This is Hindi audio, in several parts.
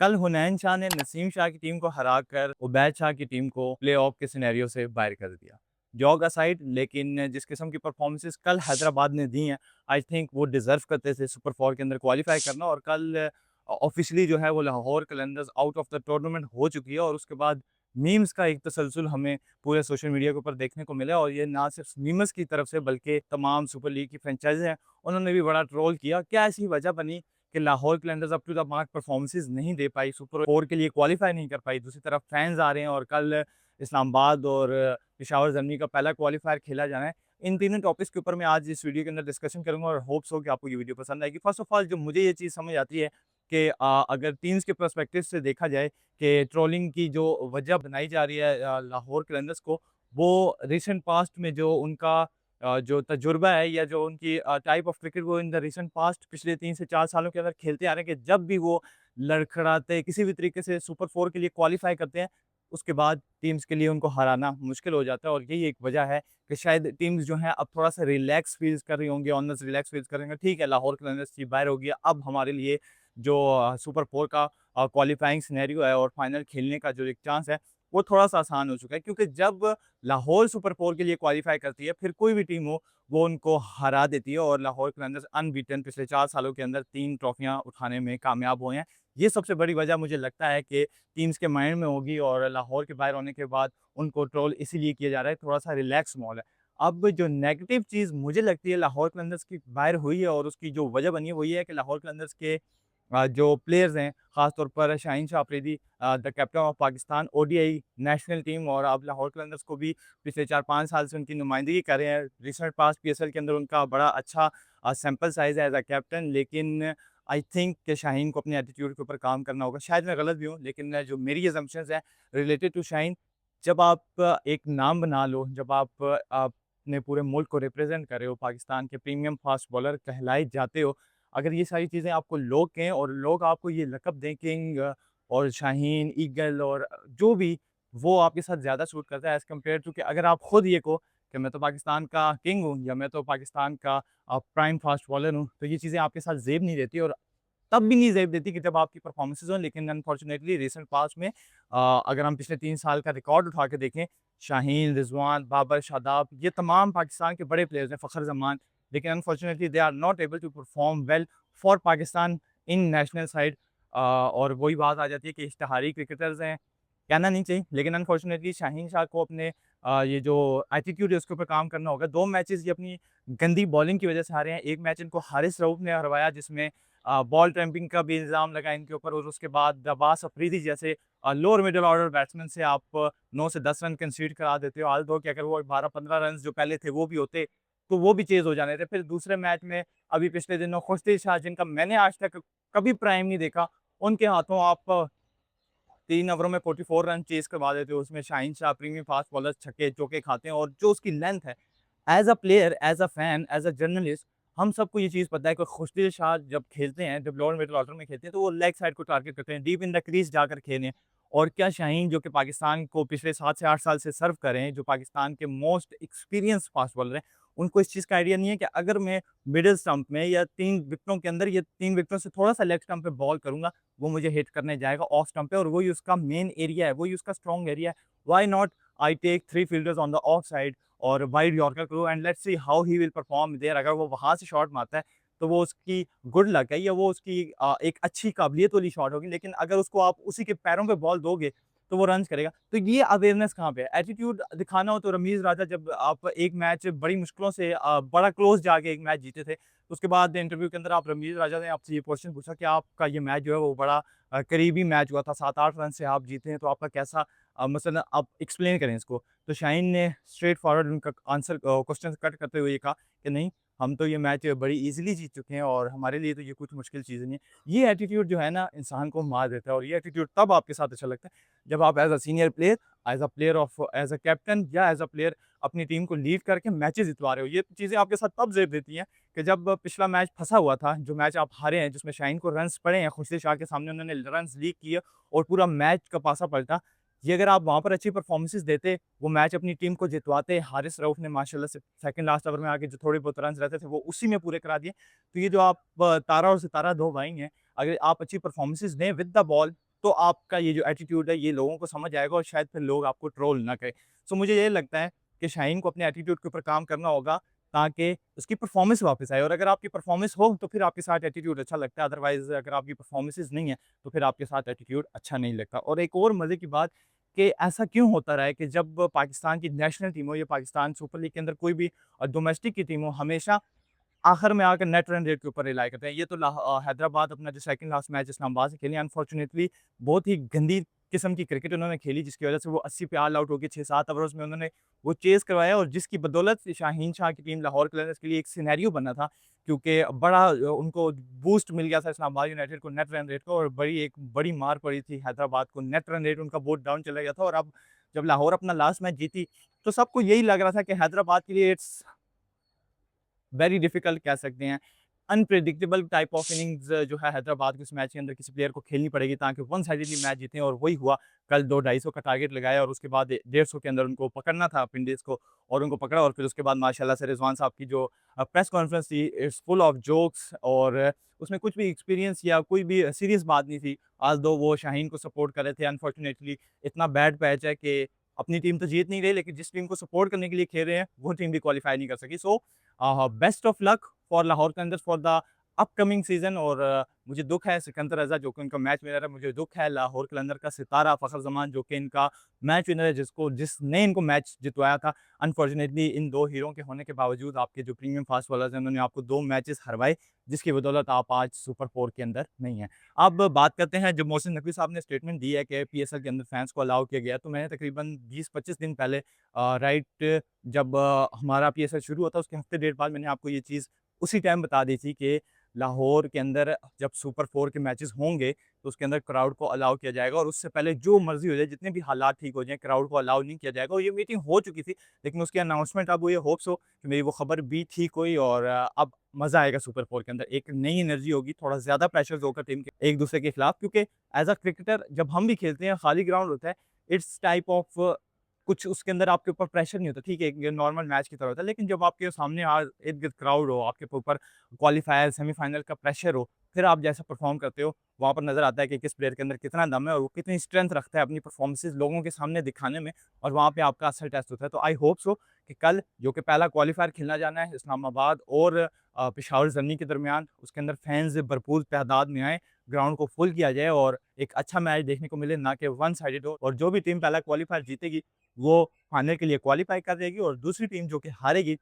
कल हुनैन शाह ने नसीम शाह की टीम को हराकर उबैद शाह की टीम को प्लेऑफ के सिनेरियो से बाहर कर दिया। जॉग असाइड, लेकिन जिस किस्म की परफॉर्मेंसेस कल हैदराबाद ने दी हैं, आई थिंक वो डिज़र्व करते थे सुपर 4 के अंदर क्वालीफाई करना। और कल ऑफ़िशियली जो है वो Lahore Qalandars out of the tournament हो चुकी है। और उसके बाद मीम्स का एक तसलसल हमें पूरे सोशल मीडिया के ऊपर देखने को मिला। और ये ना सिर्फ मीमर्स की तरफ से बल्कि तमाम सुपर लीग की फ्रेंचाइज़ी हैं, उन्होंने भी बड़ा ट्रोल किया। क्या ऐसी वजह बनी कि Lahore Qalandars up to the mark performances नहीं दे पाई, सुपर 4 के लिए क्वालीफाई नहीं कर पाई। दूसरी तरफ फैन्स आ रहे हैं और कल इस्लामाबाद और पेशावर ज़र्नी का पहला क्वालीफायर खेला जाना है। इन तीनों टॉपिक्स के ऊपर मैं आज इस वीडियो के अंदर डिस्कशन करूँगा और होप्स हो कि आपको ये वीडियो पसंद आएगी। फर्स्ट ऑफ ऑल जो मुझे ये चीज़ समझ आती है कि अगर टीम्स के पर्सपेक्टिव से देखा जाए कि ट्रोलिंग की जो वजह बनाई जा रही है लाहौर कलंदर्स को, वो रिसेंट पास्ट में जो उनका जो तजुर्बा है या जो उनकी टाइप ऑफ क्रिकेट वो इन द रिसेंट पास्ट पिछले 3 से 4 सालों के अंदर खेलते आ रहे हैं कि जब भी वो लड़खड़ाते किसी भी तरीके से सुपर 4 के लिए क्वालीफाई करते हैं, उसके बाद टीम्स के लिए उनको हराना मुश्किल हो जाता है। और यही एक वजह है कि शायद टीम्स जो हैं अब थोड़ा-सा रिलैक्स फ़ील कर रही होंगी, ऑनर्स रिलैक्स फ़ील कर रहे होंगे। ठीक है, लाहौर कलंदर्स की बाहर हो गई है, अब हमारे लिए जो सुपर 4 का क्वालीफाइंग सिनेरियो है और फाइनल खेलने का जो एक चांस है, वो थोड़ा-सा आसान हो चुका है। क्योंकि जब लाहौर सुपर 4 के लिए क्वालीफाई करती है, फिर कोई भी टीम हो, वो उनको हरा देती है। और लाहौर कलंदर्स अनबीटन पिछले 4 सालों के अंदर 3 ट्रॉफियाँ उठाने में कामयाब हुए हैं। ये सबसे बड़ी वजह मुझे लगता है कि टीम्स के माइंड में होगी। और लाहौर के बाहर होने के बाद उनको ट्रोल इसीलिए किया जा रहा है, थोड़ा-सा रिलैक्स माहौल है। अब जो नेगेटिव चीज़ मुझे लगती है लाहौर कलंदर्स की बाहर हुई है और उसकी जो वजह बनी है, वो ये है कि लाहौर कलंदर्स के जो प्लेयर्स हैं, ख़ास तौर पर Shaheen Shah Afridi the captain of Pakistan ODI national team, और अब लाहौर कलंदर्स को भी पिछले 4-5 साल से उनकी नुमाइंदगी कर रहे हैं। रिसेंट पास्ट पीएसएल के अंदर उनका बड़ा अच्छा सैंपल साइज़ है एज़ अ कैप्टन। लेकिन आई थिंक कि शाहीन को अपने एटीट्यूड के ऊपर काम करना होगा। शायद मैं गलत भी हूँ, लेकिन जो मेरी असम्पशन्स हैं रिलेटेड टू शाहीन, जब आप एक नाम बना लो, जब आप अपने पूरे मुल्क को रिप्रेज़ेंट कर रहे हो, पाकिस्तान के प्रीमियम फ़ास्ट बॉलर कहलाए जाते हो, अगर ये सारी चीज़ें आपको लोग कहें और लोग आपको ये लक़ब दें किंग और शाहीन, ईगल और जो भी, वो आपके साथ ज़्यादा सूट करता है एज़ कम्पेयर टू कि अगर आप खुद ये कहो कि मैं तो पाकिस्तान का किंग हूँ या मैं तो पाकिस्तान का प्राइम फ़ास्ट बॉलर हूँ, तो ये चीज़ें आपके साथ ज़ेब नहीं देती। और तब भी नहीं ज़ेब देती कि जब आपकी परफ़ॉर्मेंसेज़ हों। लेकिन अनफॉर्चुनेटली रिसेंट पास्ट में अगर हम पिछले 3 साल का रिकॉर्ड उठा के देखें, शाहीन, रिज़वान, बाबर, शादाब, ये तमाम पाकिस्तान के बड़े प्लेयर्स हैं, फ़खर ज़मान, लेकिन unfortunately they are not able to perform well for Pakistan in national side. और वही बात आ जाती है कि इश्तिहारी क्रिकेटर्स हैं, कहना नहीं चाहिए, लेकिन अनफॉर्चुनेटली शाहीन शाह को अपने ये जो एटीट्यूड है उसके ऊपर काम करना होगा। 2 मैचेज़ ये अपनी गंदी बॉलिंग की वजह से हारे हैं। एक मैच इनको हारिस रऊफ ने हरवाया, जिसमें बॉल ट्रैम्पिंग का भी इल्ज़ाम लगा इनके ऊपर। और उसके बाद अब्बास अफरीदी जैसे लोअर मिडल ऑर्डर बैट्समैन से आप 9 से 10 रन कंसीड करा देते हो। ऑल्दो कि अगर वो 12-15 रन्स जो पहले थे वो भी होते, तो वो भी चेज़ हो जाने थे। फिर दूसरे मैच में अभी पिछले दिनों खुशदिल शाह, जिनका मैंने आज तक कभी प्राइम नहीं देखा, उनके हाथों आप 3 ओवरों में 44 रन चेज़ करवा देते हो। उसमें Shaheen Shah premium fast bowler छक्के-चौके खाते हैं। और जो उसकी लेंथ है, as a player, as a fan, as a journalist, हम सबको ये चीज़ पता है कि खुशदिल शाह जब खेलते हैं, जब लोअर मिडल ऑर्डर में खेलते हैं, तो वो लेग साइड को टारगेट करते हैं, डीप इन द क्रीज़ जाकर खेलें। और क्या शाहीन, जो कि पाकिस्तान को पिछले 7 से 8 साल से सर्व कर रहे हैं, जो पाकिस्तान के मोस्ट एक्सपीरियंस फास्ट बॉलर हैं, उनको इस चीज़ का आइडिया नहीं है कि अगर मैं मिडल स्टंप में या 3 विकेटों के अंदर या 3 विकेटों से थोड़ा-सा लेग स्टंप पे बॉल करूँगा, वो मुझे हिट करने जाएगा ऑफ स्टंप पे। और वही उसका मेन एरिया है, वही उसका स्ट्रॉन्ग एरिया है। Why not I take 3 fielders on the off side और वाइड यॉर्कर करो and let's see how he will perform there. अगर वो वहाँ से शॉट मारता है, तो वो उसकी गुड लक है या वो उसकी एक अच्छी काबिलियत वाली शॉट होगी। लेकिन अगर उसको आप उसी के पैरों पे बॉल दोगे, तो वो रन्स करेगा। तो ये अवेयरनेस कहाँ पे है? एटीट्यूड दिखाना हो तो रमीज़ राजा, जब आप एक मैच बड़ी मुश्किलों से बड़ा क्लोज़ जाके एक मैच जीते थे, तो उसके बाद इंटरव्यू के अंदर आप रमीज़ राजा ने आपसे ये क्वेश्चन पूछा कि आपका ये मैच जो है वो बड़ा करीबी मैच हुआ था, 7-8 रन से आप जीते हैं, तो आपका कैसा मसलन आप एक्सप्लेन करें इसको। तो शाहीन ने स्ट्रेट फॉरवर्ड उनका आंसर क्वेश्चन कट करते हुए ये कहा कि नहीं, हम तो ये मैच बड़ी ईज़िली जीत चुके हैं और हमारे लिए तो ये कुछ मुश्किल चीज़ नहीं है। ये एटीट्यूड जो है ना, इंसान को मार देता है। और ये एटीट्यूड तब आपके साथ अच्छा लगता है, जब आप as a senior player, as a player of as a captain या एज़ अ प्लेयर अपनी टीम को लीड करके मैचेज़ जितवा रहे हो। ये चीज़ें आपके साथ तब ज़ेब देती हैं कि जब पिछला मैच फँसा हुआ था, जो मैच आप हारे हैं, जिसमें शाहीन को रन्स पड़े हैं, खुशदिल शाह के सामने उन्होंने रन्स लीक किए और पूरा मैच का पासा पलटा। ये अगर आप वहाँ पर अच्छी परफ़ॉर्मेंसेज़ देते, वो मैच अपनी टीम को जितवाते, हारिस रऊफ ने माशाल्लाह से सेकंड लास्ट ओवर में आके जो थोड़े बहुत रन्स रहते थे, वो उसी में पूरे करा दिए। तो ये जो आप तारा और सितारा 2 भाई हैं, अगर आप अच्छी परफ़ॉर्मेंसेज़ दें विद द बॉल, तो आपका ये जो एटीट्यूड है ये लोगों को समझ आएगा और शायद फिर लोग आपको ट्रोल ना करें। सो मुझे ये लगता है कि शाहीन को अपने एटीट्यूड के ऊपर काम करना होगा ताकि उसकी परफ़ॉर्मेंस वापस आए और अगर आपकी परफ़ॉर्मेंस हो तो फिर आपके साथ एटीट्यूड अच्छा लगता है, अदरवाइज़ अगर आपकी परफ़ॉर्मेंसेस नहीं है तो फिर आपके साथ एटीट्यूड अच्छा नहीं लगता। और एक और मज़े की बात कि ऐसा क्यों होता रहा है कि जब पाकिस्तान की नेशनल टीम हो या पाकिस्तान सुपर लीग के अंदर कोई भी डोमेस्टिक की टीम हो, हमेशा आखिर में आकर नेट रन रेट के ऊपर रिलाई करते हैं। ये तो हैदराबाद अपना जो सेकंड लास्ट मैच इस्लामाबाद से खेली अनफॉर्चुनेटली बहुत ही गंदी किस्म की क्रिकेट उन्होंने खेली जिसकी वज़ह से वो 80 पे ऑल आउट हो गए 6-7 ओवर्स में उन्होंने वो चेज़ करवाया और जिसकी बदौलत से शाहीन शाह की टीम लाहौर कलंदर्स के लिए एक सिनेरियो बना था क्योंकि बड़ा उनको बूस्ट मिल गया था इस्लामाबाद यूनाइटेड को नेट रन रेट को और बड़ी मार पड़ी थी हैदराबाद को। नेट रन रेट उनका बहुत डाउन चला गया था और अब जब लाहौर अपना लास्ट मैच जीती, तो सबको यही लग रहा था कि हैदराबाद के लिए इट्स वेरी डिफिकल्ट कह सकते हैं। अनप्रेडिक्टेबल टाइप ऑफ इनिंग्स जो है हैदराबाद को इस मैच के अंदर किसी प्लेयर को खेलनी पड़ेगी ताकि वन साइडेडली मैच जीतें और वही हुआ। कल 2 250 का टारगेट लगाया और उसके बाद 150 के अंदर उनको पकड़ना था विंडीज़ को और उनको पकड़ा और फिर उसके बाद माशाल्लाह से रिजवान साहब की जो प्रेस कॉन्फ्रेंस थी इट्स फुल ऑफ जोक्स और उसमें कुछ भी एक्सपीरियंस या कोई भी सीरियस बात नहीं थी। ऑल्दो वो शाहीन को सपोर्ट कर रहे थे अनफॉर्चुनेटली इतना बैड पैच है कि अपनी टीम तो जीत नहीं रही लेकिन जिस टीम को सपोर्ट करने के लिए खेल रहे हैं वो टीम भी क्वालीफाई नहीं कर सकी। So best of luck for Lahore Qalandars for the upcoming season और मुझे दुःख है सिकंदर रज़ा जो कि उनका मैच विनर है, मुझे दुःख है लाहौर कलंदर का सितारा फ़खर ज़मान जो कि इनका मैच विनर है जिसने इनको मैच जितवाया था। अनफॉर्चुनेटली इन 2 हीरो के होने के बावजूद आपके जो प्रीमियम फास्ट बॉलर्स हैं उन्होंने आपको 2 मैचेस हरवाए जिसकी बदौलत आप आज सुपर 4 के अंदर नहीं हैं। अब बात करते हैं जब मोहसिन नकवी साहब ने स्टेटमेंट दी है कि पीएसएल के अंदर फैंस को अलाउ किया गया है, तो मैंने तकरीबन 20-25 दिन पहले राइट जब हमारा पीएसएल शुरू हुआ था उसके हफ्ते डेढ़ बाद मैंने आपको ये चीज़ उसी टाइम बता दी थी कि लाहौर के अंदर जब सुपर 4 के मैचेस होंगे, तो उसके अंदर क्राउड को अलाउ किया जाएगा और उससे पहले जो मर्ज़ी हो जाए, जितने भी हालात ठीक हो जाएँ, क्राउड को अलाउ नहीं किया जाएगा और ये मीटिंग हो चुकी थी, लेकिन उसकी अनाउंसमेंट अब हुई है, होप्स हो कि मेरी वो खबर भी ठीक हुई और अब मज़ा आएगा सुपर 4 के अंदर। एक नई एनर्जी होगी, थोड़ा ज़्यादा प्रेशर्स होगा टीम के एक-दूसरे के खिलाफ क्योंकि एज़ अ क्रिकेटर जब हम भी खेलते हैं, खाली ग्राउंड होता है, इट्स टाइप ऑफ कुछ उसके अंदर आपके ऊपर प्रेशर नहीं होता, ठीक है, ये नॉर्मल मैच की तरह होता है, लेकिन जब आपके सामने इर्द-गिर्द क्राउड हो, आपके ऊपर क्वालीफायर, सेमीफाइनल का प्रेशर हो, फिर आप जैसा परफ़ॉर्म करते हो, वहाँ पर नज़र आता है कि किस प्लेयर के अंदर कितना दम है और वो कितनी स्ट्रेंथ रखता है अपनी परफ़ॉर्मेंसेज़ लोगों के सामने दिखाने में और वहाँ पे आपका असल टेस्ट होता है। तो आई होप सो कि कल जो कि पहला क्वालीफायर खेलना जाना है इस्लामाबाद और पेशावर ज़र्नी के दरमियान, उसके अंदर फैन्स भरपूर तादाद में आएँ, ग्राउंड को फुल किया जाए और एक अच्छा मैच देखने को मिले, ना कि वन साइडेड हो और जो भी टीम पहला क्वालीफायर जीतेगी, वो फाइनल के लिए क्वालीफाई कर जाएगी और दूसरी टीम जो कि हारेगी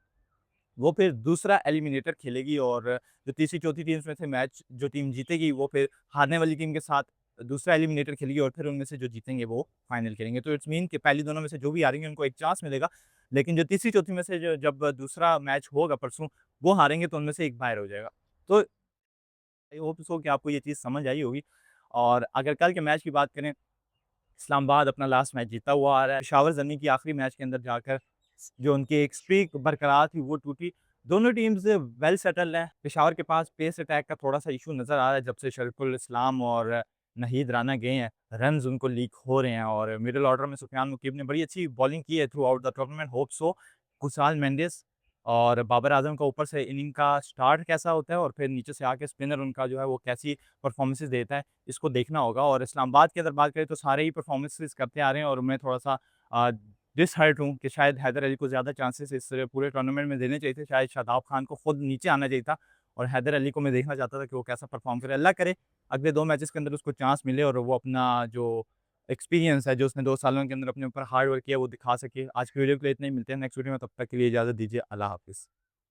वो फिर दूसरा एलिमिनेटर खेलेगी और जो तीसरी-चौथी टीम्स में से मैच जो टीम जीतेगी वो फिर हारने वाली टीम के साथ दूसरा एलिमिनेटर खेलेगी और फिर उनमें से जो जीतेंगे वो फाइनल खेलेंगे। तो इट्स मीन कि पहली दोनों में से जो भी हारेंगे उनको एक चांस मिलेगा। लेकिन जो तीसरी-चौथी में से जो जब दूसरा मैच होगा परसों, वो हारेंगे तो उनमें से एक बाहर हो जाएगा। तो आई होप सो कि आपको ये चीज़ समझ आई होगी और अगर कल के मैच की बात करें इस्लामाबाद अपना लास्ट मैच जीता हुआ आ रहा है। पेशावर ज़मी की आखिरी मैच के अंदर जाकर जो उनकी एक स्ट्रीक बरकरार थी वो टूटी। दोनों टीम्स वेल सेटल्ड हैं। पेशावर के पास पेस अटैक का थोड़ा-सा इश्यू नज़र आ रहा है जब से शरीफुल इस्लाम और नहीद राना गए हैं। रन्स उनको लीक हो रहे हैं और मिडल ऑर्डर में सुफियान मुकीब ने बड़ी अच्छी बॉलिंग की है throughout the tournament. Hope so Kusal Mendis और बाबर आज़म का ऊपर से इनिंग का स्टार्ट कैसा होता है और फिर नीचे से आके स्पिनर उनका जो है वो कैसी परफॉर्मेंसेज़ देता है, इसको देखना होगा और इस्लामाबाद की अगर बात करें तो सारे ही परफॉर्मेंसेज़ करते आ रहे हैं और मैं थोड़ा-सा डिसहर्ट हूँ कि शायद हैदर अली को ज़्यादा चांसेस इस पूरे टूर्नामेंट में देने चाहिए थे। शायद शादाब खान को खुद नीचे आना चाहिए था और हैदर अली को मैं देखना चाहता था कि वो कैसा परफॉर्म करे। अल्लाह करे अगले 2 मैचेज़ के अंदर उसको चांस मिले और वो अपना जो एक्सपीरियंस है, जो उसने 2 सालों के अंदर अपने ऊपर हार्ड वर्क किया, वो दिखा सके। आज की वीडियो के लिए इतना ही, मिलते हैं नेक्स्ट वीडियो में, तब तक के लिए इजाज़त दीजिए। अल्लाह हाफ़िज़।